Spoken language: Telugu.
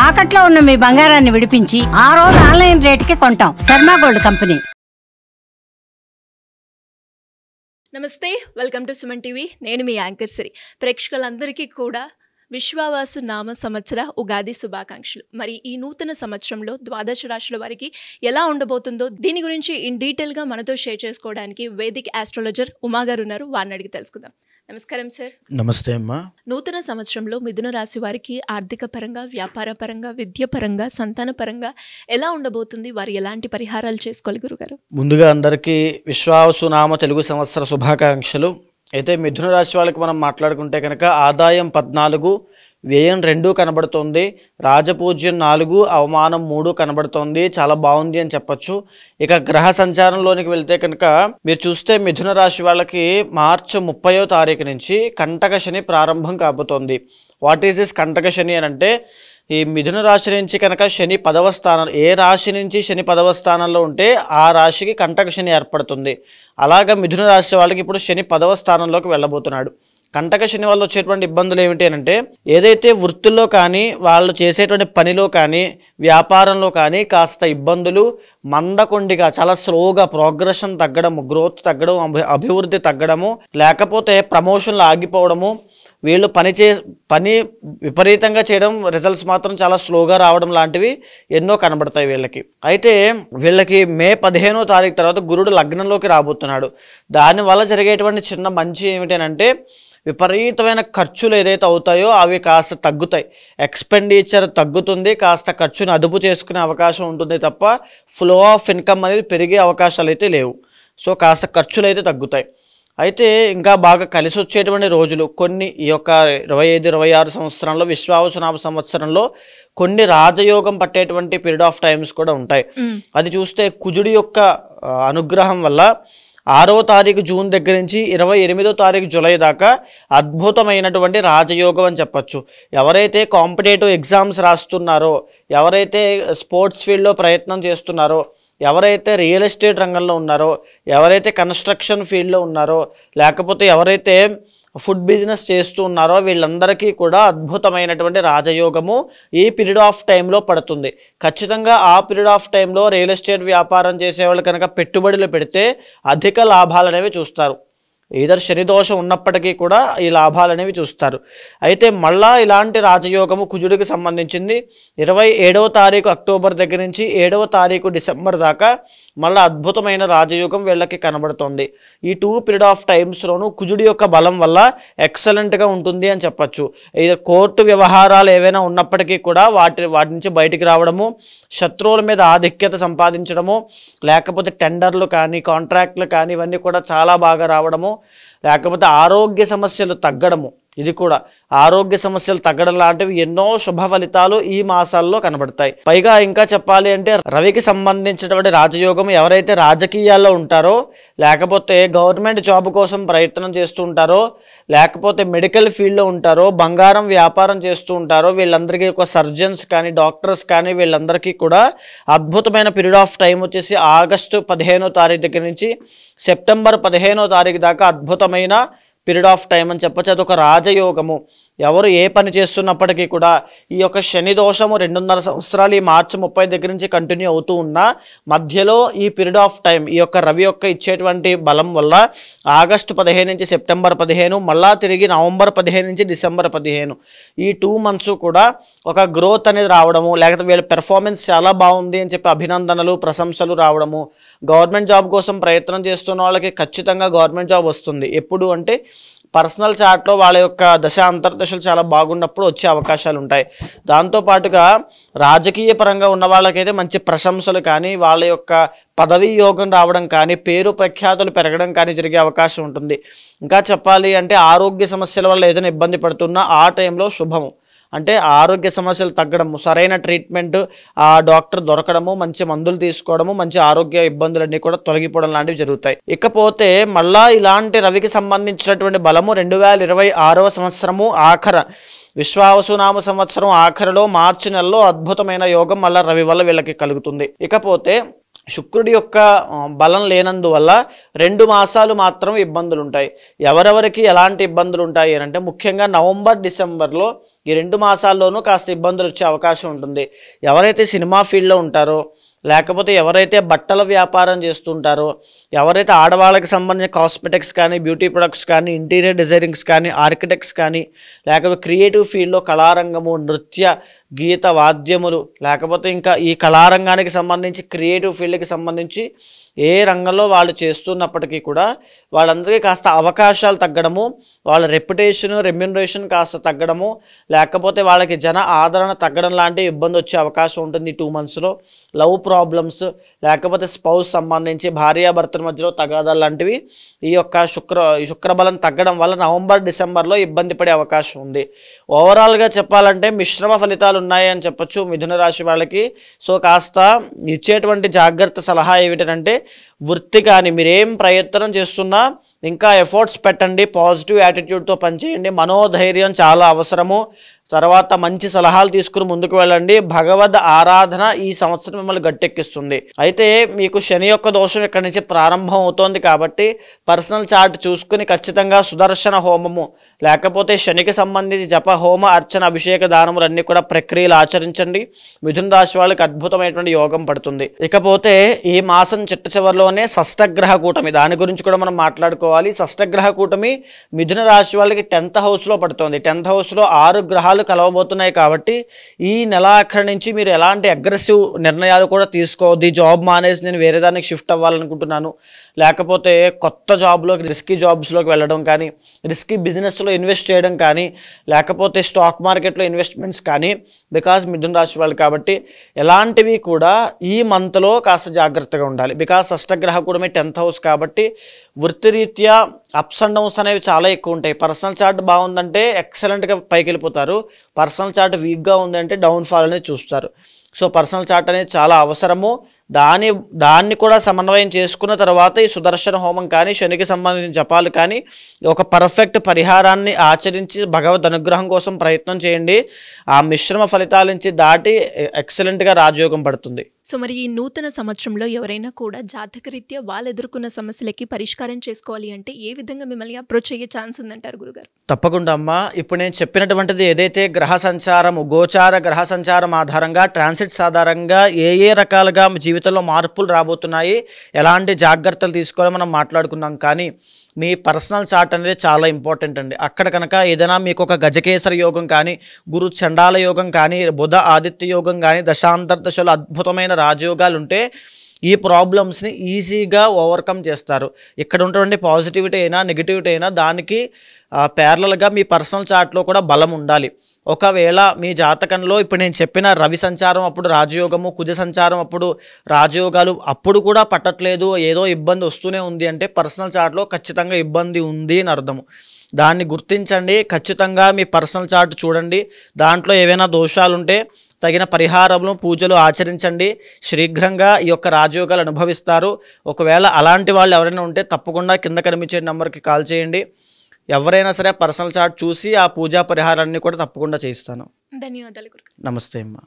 తాకట్లో ఉన్న మీ బంగారాన్ని విడిపించి ఆ రోజు ఆన్లైన్ రేటుకి కొంటాం. Sharma gold company. నమస్తే, వెల్కమ్ టు సుమన్ టీవీ. నేను మీ యాంకర్ సిరి. ప్రేక్షకులందరికీ కూడా విశ్వావసు నామ సంవత్సర ఉగాది శుభాకాంక్షలు. మరి ఈ నూతన సంవత్సరంలో ద్వాదశ రాశుల వారికి ఎలా ఉండబోతుందో దీని గురించి ఇన్ డీటెయిల్గా మనతో షేర్ చేసుకోవడానికి వేదిక్ ఆస్ట్రాలజర్ ఉమా గారు ఉన్నారు. వారిని అడిగి తెలుసుకుందాం. నమస్కారం సార్. నమస్తే అమ్మా. నూతన సంవత్సరంలో మిథున రాశి వారికి ఆర్థిక పరంగా, వ్యాపార పరంగా, విద్య పరంగా, సంతాన పరంగా ఎలా ఉండబోతుంది? వారు ఎలాంటి పరిహారాలు చేసుకోవాలి గురుగారు? ముందుగా అందరికీ విశ్వావసునామ తెలుగు సంవత్సర శుభాకాంక్షలు. అయితే మిథున రాశి వాళ్ళకి మనం మాట్లాడుకుంటే కనుక ఆదాయం 14, వ్యయం 2 కనబడుతోంది, రాజపూజ్యం 4, అవమానం 3 కనబడుతోంది. చాలా బాగుంది అని చెప్పచ్చు. ఇక గ్రహ సంచారంలోనికి వెళ్తే కనుక మీరు చూస్తే మిథున రాశి వాళ్ళకి మార్చి 30వ తారీఖు నుంచి కంటక శని ప్రారంభం కాబోతోంది. వాట్ ఈస్ దిస్ కంటక శని అని అంటే, ఈ మిథున రాశి నుంచి కనుక శని 10వ స్థానం, ఏ రాశి నుంచి శని 10వ స్థానంలో ఉంటే ఆ రాశికి కంటక శని ఏర్పడుతుంది. అలాగా మిథున రాశి వాళ్ళకి ఇప్పుడు శని 10వ స్థానంలోకి వెళ్ళబోతున్నాడు. కంటక శని వల్ల వచ్చేటువంటి ఇబ్బందులు ఏమిటి అంటే, ఏదైతే వృత్తుల్లో కానీ వాళ్ళు చేసేటువంటి పనిలో కానీ వ్యాపారంలో కానీ కాస్త ఇబ్బందులు, మందకొండిగా చాలా స్లోగా ప్రోగ్రెషన్ తగ్గడము, గ్రోత్ తగ్గడం, అభివృద్ధి తగ్గడము, లేకపోతే ప్రమోషన్లు ఆగిపోవడము, వీళ్ళు పని విపరీతంగా చేయడం, రిజల్ట్స్ మాత్రం చాలా స్లోగా రావడం లాంటివి ఎన్నో కనబడతాయి వీళ్ళకి. అయితే వీళ్ళకి మే 15వ తారీఖు తర్వాత గురుడు లగ్నంలోకి రాబోతున్నాడు. దానివల్ల జరిగేటువంటి చిన్న మంచి ఏమిటంటే, విపరీతమైన ఖర్చులు ఏదైతే అవుతాయో అవి కాస్త తగ్గుతాయి. ఎక్స్పెండిచర్ తగ్గుతుంది, కాస్త ఖర్చును అదుపు చేసుకునే అవకాశం ఉంటుంది తప్ప ఫ్లో ఆఫ్ ఇన్కమ్ అనేది పెరిగే అవకాశాలు అయితే లేవు. సో కాస్త ఖర్చులు అయితే తగ్గుతాయి. అయితే ఇంకా బాగా కలిసి వచ్చేటువంటి రోజులు కొన్ని ఈ యొక్క 25-26 సంవత్సరంలో విశ్వావసునామ సంవత్సరంలో కొన్ని రాజయోగం పట్టేటువంటి పీరియడ్ ఆఫ్ టైమ్స్ కూడా ఉంటాయి. అది చూస్తే కుజుడి యొక్క అనుగ్రహం వల్ల 6వ తారీఖు జూన్ దగ్గర నుంచి 28వ తారీఖు జూలై దాకా అద్భుతమైనటువంటి రాజయోగం అని చెప్పచ్చు. ఎవరైతే కాంపిటేటివ్ ఎగ్జామ్స్ రాస్తున్నారో, ఎవరైతే స్పోర్ట్స్ ఫీల్డ్లో ప్రయత్నం చేస్తున్నారో, ఎవరైతే రియల్ ఎస్టేట్ రంగంలో ఉన్నారో, ఎవరైతే కన్స్ట్రక్షన్ ఫీల్డ్లో ఉన్నారో, లేకపోతే ఎవరైతే ఫుడ్ బిజినెస్ చేస్తూ ఉన్నారో వీళ్ళందరికీ కూడా అద్భుతమైనటువంటి రాజయోగము ఈ పీరియడ్ ఆఫ్ టైంలో పడుతుంది. ఖచ్చితంగా ఆ పీరియడ్ ఆఫ్ టైంలో రియల్ ఎస్టేట్ వ్యాపారం చేసేవాళ్ళు కనుక పెట్టుబడులు పెడితే అధిక లాభాలు అనేవి చూస్తారు. ఏదర్ శని దోషం ఉన్నప్పటికీ కూడా ఈ లాభాలు అనేవి చూస్తారు. అయితే మళ్ళా ఇలాంటి రాజయోగము కుజుడికి సంబంధించింది 27వ తారీఖు అక్టోబర్ దగ్గర నుంచి 7వ తారీఖు డిసెంబర్ దాకా మళ్ళీ అద్భుతమైన రాజయోగం వీళ్ళకి కనబడుతుంది. ఈ 2 పీరియడ్ ఆఫ్ టైమ్స్లోనూ కుజుడి యొక్క బలం వల్ల ఎక్సలెంట్గా ఉంటుంది అని చెప్పచ్చు. ఇది కోర్టు వ్యవహారాలు ఏవైనా ఉన్నప్పటికీ కూడా వాటి నుంచి బయటికి రావడము, శత్రువుల మీద ఆధిక్యత సంపాదించడము, లేకపోతే టెండర్లు కానీ కాంట్రాక్ట్లు కానీ ఇవన్నీ కూడా చాలా బాగా రావడము, లేకపోతే ఆరోగ్య సమస్యలు తగ్గడము, ఇది కూడా ఆరోగ్య సమస్యలు తగ్గడం లాంటివి ఎన్నో శుభ ఫలితాలు ఈ మాసాల్లో కనబడతాయి. పైగా ఇంకా చెప్పాలి అంటే రవికి సంబంధించినటువంటి రాజయోగం ఎవరైతే రాజకీయాల్లో ఉంటారో, లేకపోతే గవర్నమెంట్ జాబ్ కోసం ప్రయత్నం చేస్తూ ఉంటారో, లేకపోతే మెడికల్ ఫీల్డ్లో ఉంటారో, బంగారం వ్యాపారం చేస్తూ ఉంటారో వీళ్ళందరికీ ఒక సర్జన్స్ కానీ డాక్టర్స్ కానీ వీళ్ళందరికీ కూడా అద్భుతమైన పీరియడ్ ఆఫ్ టైం వచ్చేసి ఆగస్టు 15వ తారీఖు దగ్గర నుంచి సెప్టెంబర్ 15వ తారీఖు దాకా అద్భుతమైన పీరియడ్ ఆఫ్ టైం అని చెప్పచ్చు. అదొక రాజయోగము. ఎవరు ఏ పని చేస్తున్నప్పటికీ కూడా ఈ యొక్క శని దోషము 2.5 సంవత్సరాలు ఈ మార్చి 30 దగ్గర నుంచి కంటిన్యూ అవుతూ ఉన్నా మధ్యలో ఈ పీరియడ్ ఆఫ్ టైం ఈ యొక్క రవి యొక్క ఇచ్చేటువంటి బలం వల్ల ఆగస్టు 15 నుంచి సెప్టెంబర్ 15, మళ్ళా తిరిగి నవంబర్ 15 నుంచి డిసెంబర్ 15 ఈ 2 మంత్స్ కూడా ఒక గ్రోత్ అనేది రావడము, లేకపోతే వీళ్ళ పెర్ఫార్మెన్స్ చాలా బాగుంది అని చెప్పి అభినందనలు ప్రశంసలు రావడము. గవర్నమెంట్ జాబ్ కోసం ప్రయత్నం చేస్తున్న వాళ్ళకి ఖచ్చితంగా గవర్నమెంట్ జాబ్ వస్తుంది. ఎప్పుడు అంటే పర్సనల్ చార్ట్లో వాళ్ళ యొక్క దశ అంతర్దశలు చాలా బాగున్నప్పుడు వచ్చే అవకాశాలు ఉంటాయి. దాంతోపాటుగా రాజకీయ పరంగా ఉన్న వాళ్ళకైతే మంచి ప్రశంసలు కానీ, వాళ్ళ యొక్క పదవీ యోగం రావడం కానీ, పేరు ప్రఖ్యాతులు పెరగడం కానీ జరిగే అవకాశం ఉంటుంది. ఇంకా చెప్పాలి అంటే ఆరోగ్య సమస్యల వల్ల ఏదైనా ఇబ్బంది పడుతున్నా ఆ టైంలో శుభము. అంటే ఆరోగ్య సమస్యలు తగ్గడము, సరైన ట్రీట్మెంట్ ఆ డాక్టర్ దొరకడము, మంచి మందులు తీసుకోవడము, మంచి ఆరోగ్య ఇబ్బందులన్నీ కూడా తొలగిపోవడం లాంటివి జరుగుతాయి. ఇకపోతే మళ్ళా ఇలాంటి రవికి సంబంధించినటువంటి బలము 2026వ సంవత్సరము విశ్వావసునామ సంవత్సరం ఆఖరిలో మార్చి నెలలో అద్భుతమైన యోగం మళ్ళా రవి వల్ల వీళ్ళకి కలుగుతుంది. ఇకపోతే శుక్రుడి యొక్క బలం లేనందువల్ల 2 మాసాలు మాత్రం ఇబ్బందులు ఉంటాయి. ఎవరెవరికి ఎలాంటి ఇబ్బందులు ఉంటాయి అని అంటే ముఖ్యంగా నవంబర్ డిసెంబర్లో ఈ 2 మాసాల్లోనూ కాస్త ఇబ్బందులు వచ్చే అవకాశం ఉంటుంది. ఎవరైతే సినిమా ఫీల్డ్లో ఉంటారో, లేకపోతే ఎవరైతే బట్టల వ్యాపారం చేస్తుంటారో, ఎవరైతే ఆడవాళ్ళకి సంబంధించిన కాస్మెటిక్స్ కానీ, బ్యూటీ ప్రొడక్ట్స్ కానీ, ఇంటీరియర్ డిజైనింగ్స్ కానీ, ఆర్కిటెక్ట్స్ కానీ, లేకపోతే క్రియేటివ్ ఫీల్డ్లో కళారంగము, నృత్య గీత వాద్యములు, లేకపోతే ఇంకా ఈ కళారంగానికి సంబంధించి క్రియేటివ్ ఫీల్డ్కి సంబంధించి ఏ రంగంలో వాళ్ళు చేస్తున్నప్పటికీ కూడా వాళ్ళందరికీ కాస్త అవకాశాలు తగ్గడము, వాళ్ళ రెప్యుటేషన్ రెమ్యునరేషన్ కాస్త తగ్గడము, లేకపోతే వాళ్ళకి జన ఆదరణ తగ్గడం లాంటి ఇబ్బంది వచ్చే అవకాశం ఉంటుంది. 2 మంత్స్లో లవ్ ప్రాబ్లమ్స్, లేకపోతే స్పౌస్ సంబంధించి భార్యాభర్తల మధ్యలో తగాదాలు లాంటివి ఈ యొక్క శుక్రబలం తగ్గడం వల్ల నవంబర్ డిసెంబర్లో ఇబ్బంది పడే అవకాశం ఉంది. ఓవరాల్గా చెప్పాలంటే మిశ్రమ ఫలితాలు ఉన్నాయి అని చెప్పొచ్చు మిథున రాశి వాళ్ళకి. సో కాస్త ఇచ్చేటువంటి జాగ్రత్త సలహా ఏమిటంటే వృత్తి కానీ మీరేం ప్రయత్నం చేస్తున్నా ఇంకా ఎఫర్ట్స్ పెట్టండి, పాజిటివ్ యాటిట్యూడ్తో పనిచేయండి, మనోధైర్యం చాలా అవసరము. తర్వాత మంచి సలహాలు తీసుకుని ముందుకు వెళ్ళండి. భగవద్ ఆరాధన ఈ సంవత్సరం మిమ్మల్ని గట్టెక్కిస్తుంది. అయితే మీకు శని యొక్క దోషం ఇక్కడి నుంచి ప్రారంభం అవుతోంది కాబట్టి పర్సనల్ చార్ట్ చూసుకుని ఖచ్చితంగా సుదర్శన హోమము, లేకపోతే శనికి సంబంధించి జప హోమ అర్చన అభిషేక దానములు అన్నీ కూడా ప్రక్రియలు ఆచరించండి. మిథున రాశి వాళ్ళకి అద్భుతమైనటువంటి యోగం పడుతుంది. ఇకపోతే ఈ మాసం చిట్ట చివరిలోనే షష్టగ్రహ కూటమి, దాని గురించి కూడా మనం మాట్లాడుకోవాలి. షష్టగ్రహ కూటమి మిథున రాశి వాళ్ళకి 10th హౌస్లో పడుతుంది. 10th హౌస్లో 6 గ్రహాలు కలవబోతున్నాయి కాబట్టి ఈ నెలాఖరు నుంచి మీరు ఎలాంటి అగ్రెసివ్ నిర్ణయాలు కూడా తీసుకోవద్దు. జాబ్ మానేసి నేను వేరే దానికి షిఫ్ట్ అవ్వాలనుకుంటున్నాను, లేకపోతే కొత్త జాబ్లోకి రిస్కీ జాబ్స్లోకి వెళ్ళడం కానీ, రిస్కీ బిజినెస్లో ఇన్వెస్ట్ చేయడం కానీ, లేకపోతే స్టాక్ మార్కెట్లో ఇన్వెస్ట్మెంట్స్ కానీ, బికాజ్ మిథున రాశి వాళ్ళు కాబట్టి ఎలాంటివి కూడా ఈ మంత్లో కాస్త జాగ్రత్తగా ఉండాలి. బికాజ్ షష్టగ్రహ కూడా 10th హౌస్ కాబట్టి వృత్తిరీత్యా అప్స్ అండ్ డౌన్స్ అనేవి చాలా ఎక్కువ ఉంటాయి. పర్సనల్ చార్ట్ బాగుందంటే ఎక్సలెంట్గా పైకి వెళ్ళిపోతారు, పర్సనల్ చార్ట్ వీక్గా ఉందంటే డౌన్ఫాల్ అనేది చూస్తారు. సో పర్సనల్ చార్ట్ అనేది చాలా అవసరము. దాన్ని కూడా సమన్వయం చేసుకున్న తర్వాత ఈ సుదర్శన హోమం కానీ, శనికి సంబంధించిన జపాలు కానీ, ఒక పర్ఫెక్ట్ పరిహారాన్ని ఆచరించి భగవద్ అనుగ్రహం కోసం ప్రయత్నం చేయండి. ఆ మిశ్రమ ఫలితాల నుంచి దాటి ఎక్సలెంట్గా రాజయోగం పడుతుంది. సో మరి ఈ నూతన సంవత్సరంలో ఎవరైనా కూడా జాతకరీత్యా వాళ్ళు ఎదుర్కొన్న సమస్యలకి పరిష్కారం చేసుకోవాలి అంటే ఏ విధంగా మిమ్మల్ని అప్రోచ్ అయ్యే ఛాన్స్ ఉందంటారు గురుగారు? తప్పకుండా అమ్మా. ఇప్పుడు నేను చెప్పినటువంటిది ఏదైతే గ్రహ సంచారము, గోచార గ్రహ సంచారం ఆధారంగా, ట్రాన్సిట్స్ ఆధారంగా ఏ రకాలుగా జీవితంలో మార్పులు రాబోతున్నాయి, ఎలాంటి జాగ్రత్తలు తీసుకోవాలో మనం మాట్లాడుకున్నాం. కానీ మీ పర్సనల్ చార్ట్ అనేది చాలా ఇంపార్టెంట్ అండి. అక్కడ కనుక ఏదైనా మీకు ఒక గజకేసర యోగం కానీ, గురు చండాల యోగం కానీ, బుధ ఆదిత్య యోగం కానీ, దశాంతర్దశలో అద్భుతమైన రాజయోగాలు ఉంటే ఈ ప్రాబ్లమ్స్ని ఈజీగా ఓవర్కమ్ చేస్తారు. ఇక్కడ ఉన్నటువంటి పాజిటివిటీ అయినా నెగిటివిటీ అయినా దానికి ప్యారలల్గా మీ పర్సనల్ చార్ట్లో కూడా బలం ఉండాలి. ఒకవేళ మీ జాతకంలో ఇప్పుడు నేను చెప్పిన రవి సంచారం అప్పుడు రాజయోగము, కుజ సంచారం అప్పుడు రాజయోగాలు అప్పుడు కూడా పట్టట్లేదు, ఏదో ఇబ్బంది వస్తూనే ఉంది అంటే పర్సనల్ చార్ట్లో ఖచ్చితంగా ఇబ్బంది ఉంది అని అర్థము. దాన్ని గుర్తించండి. ఖచ్చితంగా మీ పర్సనల్ చార్ట్ చూడండి. దాంట్లో ఏవైనా దోషాలుంటే తగిన పరిహారములు, పూజలు ఆచరించండి. శీఘ్రంగా ఈ యొక్క రాజయోగాలు అనుభవిస్తారు. ఒకవేళ అలాంటి వాళ్ళు ఎవరైనా ఉంటే తప్పకుండా కింద కనిపించే నెంబర్కి కాల్ చేయండి. ఎవరైనా సరే పర్సనల్ చార్ట్ చూసి ఆ పూజా పరిహారాన్ని కూడా తప్పకుండా చేయిస్తాను. ధన్యవాదాలు గురుగారు. నమస్తే అమ్మా.